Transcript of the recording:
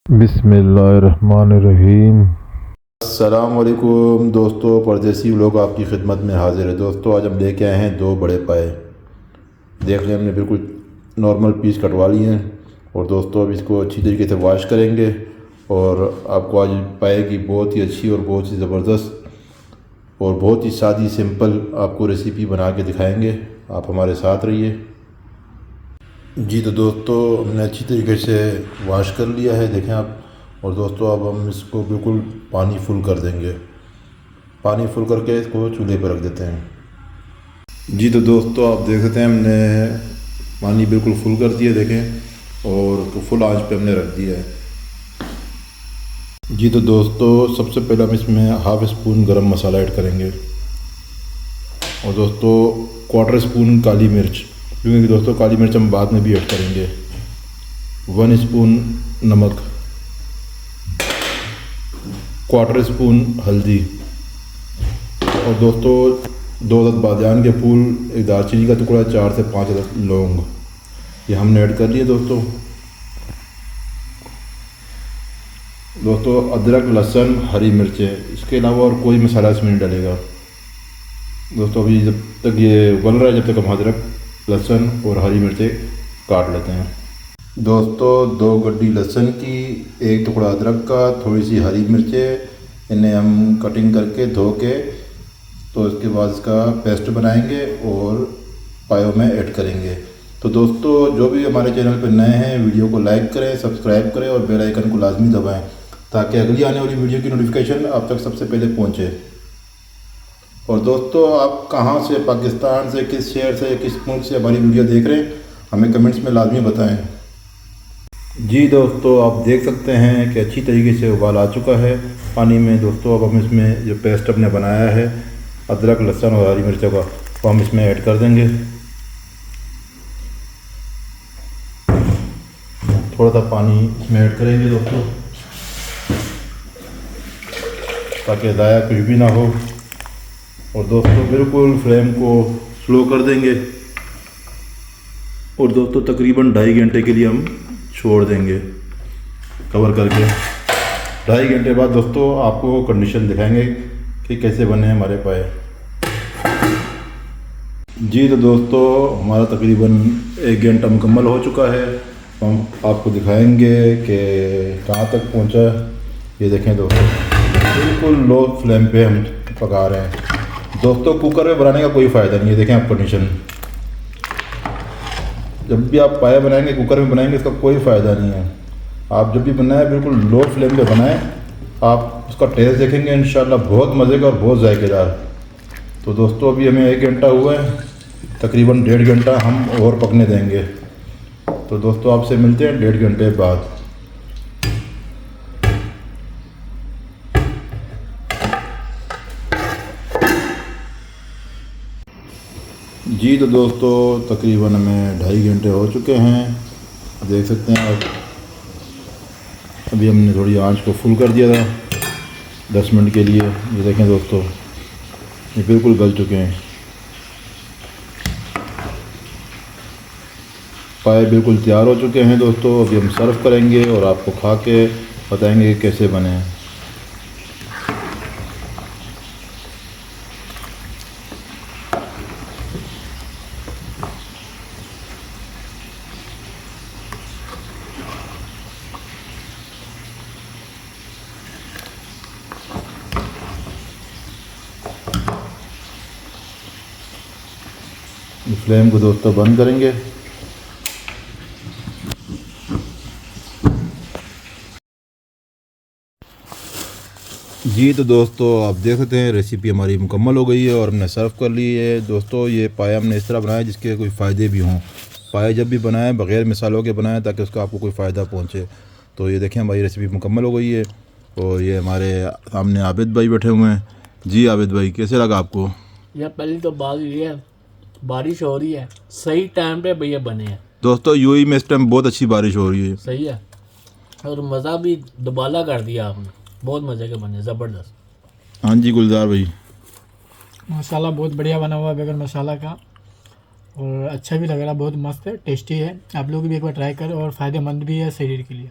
बिस्मिल्लाहिर्रहमानिर्रहीम। अस्सलामुअलैकुम दोस्तों, परदेसी लोग आपकी खिदमत में हाजिर है। दोस्तों आज हम लेके आए हैं दो बड़े पाए। देख लें, हमने बिल्कुल नॉर्मल पीस कटवा लिए हैं। और दोस्तों अब इसको अच्छी तरीके से वॉश करेंगे और आपको आज पाए की बहुत ही अच्छी और बहुत ही ज़बरदस्त और बहुत ही सादी सिंपल आपको रेसिपी बना के दिखाएंगे। आप हमारे साथ रहिए। जी तो दोस्तों हमने अच्छी तरीके से वॉश कर लिया है, देखें आप। और दोस्तों अब हम इसको बिल्कुल पानी फुल कर देंगे। पानी फुल करके इसको चूल्हे पर रख देते हैं। जी तो दोस्तों आप देख सकते हैं हमने पानी बिल्कुल फुल कर दिया, देखें, और फुल आंच पे हमने रख दिया है। जी तो दोस्तों सबसे पहले हम इसमें हाफ़ स्पून गरम मसाला ऐड करेंगे और दोस्तों क्वार्टर स्पून काली मिर्च, क्योंकि दोस्तों काली मिर्च हम बाद में भी ऐड करेंगे। 1 स्पून नमक, क्वार्टर स्पून हल्दी, और दोस्तों 2 अदद बादियान के फूल, एक दालचीनी का टुकड़ा, 4 से 5 अदद लौंग, ये हमने ऐड कर लिए। दोस्तों अदरक, लहसुन, हरी मिर्चें, इसके अलावा और कोई मसाला इसमें नहीं डलेगा। दोस्तों अभी जब तक ये उबल रहा है, जब तक हम अदरक, लहसुन और हरी मिर्चें काट लेते हैं। दोस्तों 2 गड्डी लहसुन की, 1 टुकड़ा अदरक का, थोड़ी सी हरी मिर्चें, इन्हें हम कटिंग करके धो के तो इसके बाद इसका पेस्ट बनाएंगे और पायों में ऐड करेंगे। तो दोस्तों जो भी हमारे चैनल पर नए हैं, वीडियो को लाइक करें, सब्सक्राइब करें और बेल आइकन को लाजमी दबाएं ताकि अगली आने वाली वीडियो की नोटिफिकेशन आप तक सबसे पहले पहुंचे। और दोस्तों आप कहां से, पाकिस्तान से, किस शहर से, किस मुल्क से हमारी वीडियो देख रहे हैं, हमें कमेंट्स में लाजमी बताएं। जी दोस्तों आप देख सकते हैं कि अच्छी तरीके से उबाल आ चुका है पानी में। दोस्तों अब हम इसमें जो पेस्ट अपने बनाया है अदरक, लहसुन और हरी मिर्चों का, वो हम इसमें ऐड कर देंगे। थोड़ा सा पानी इसमें ऐड करेंगे दोस्तों, ताकि ज़ाया कुछ भी ना हो। और दोस्तों बिल्कुल फ्लेम को स्लो कर देंगे और दोस्तों तकरीबन 2.5 घंटे के लिए हम छोड़ देंगे कवर करके। 2.5 घंटे बाद दोस्तों आपको कंडीशन दिखाएंगे कि कैसे बने हमारे पाए। जी तो दोस्तों हमारा तकरीबन 1 घंटा मुकम्मल हो चुका है। हम आपको दिखाएंगे कि कहाँ तक पहुँचा। ये देखें दोस्तों, बिल्कुल लो फ्लेम पे हम पका रहे हैं। दोस्तों कुकर में बनाने का कोई फ़ायदा नहीं है। देखें आप कंडीशन, जब भी आप पाया बनाएंगे कुकर में बनाएंगे, इसका कोई फ़ायदा नहीं है। आप जब भी बनाएं बिल्कुल लो फ्लेम पे बनाएं, आप उसका टेस्ट देखेंगे इंशाल्लाह बहुत मज़े का और बहुत जायकेदार। तो दोस्तों अभी हमें 1 घंटा हुआ है, तकरीबन 1.5 घंटा हम और पकने देंगे। तो दोस्तों आपसे मिलते हैं 1.5 घंटे बाद। जी तो दोस्तों तकरीबन हमें 2.5 घंटे हो चुके हैं, देख सकते हैं आप। अभी हमने थोड़ी आंच को फुल कर दिया था 10 मिनट के लिए। ये देखें दोस्तों, ये बिल्कुल गल चुके हैं। पाए बिल्कुल तैयार हो चुके हैं दोस्तों। अभी हम सर्व करेंगे और आपको खा के बताएंगे कि कैसे बने हैं। फ्लेम को दोस्तों बंद करेंगे। जी तो दोस्तों आप देख सकते हैं रेसिपी हमारी मुकम्मल हो गई है और हमने सर्व कर ली है। दोस्तों ये पाया हमने इस तरह बनाया जिसके कोई फ़ायदे भी हों। पाया जब भी बनाएं बग़ैर मिसालों के बनाएं ताकि उसका आपको कोई फ़ायदा पहुंचे। तो ये देखें हमारी रेसिपी मुकम्मल हो गई है। और ये हमारे सामने आबिद भाई बैठे हुए हैं। जी आबिद भाई, कैसे लगा आपको? यार पहली तो बात ये है, बारिश हो रही है, सही टाइम पे भैया बने हैं। दोस्तों यूएई में इस टाइम बहुत अच्छी बारिश हो रही है। सही है, और मज़ा भी दुबाला कर दिया आपने। बहुत मज़े के बने, ज़बरदस्त। हाँ जी गुलजार भाई, मसाला बहुत बढ़िया बना हुआ है बगैर मसाला का, और अच्छा भी लग रहा है, बहुत मस्त है, टेस्टी है। आप लोग भी एक बार ट्राई करें और फ़ायदेमंद भी है शरीर के लिए।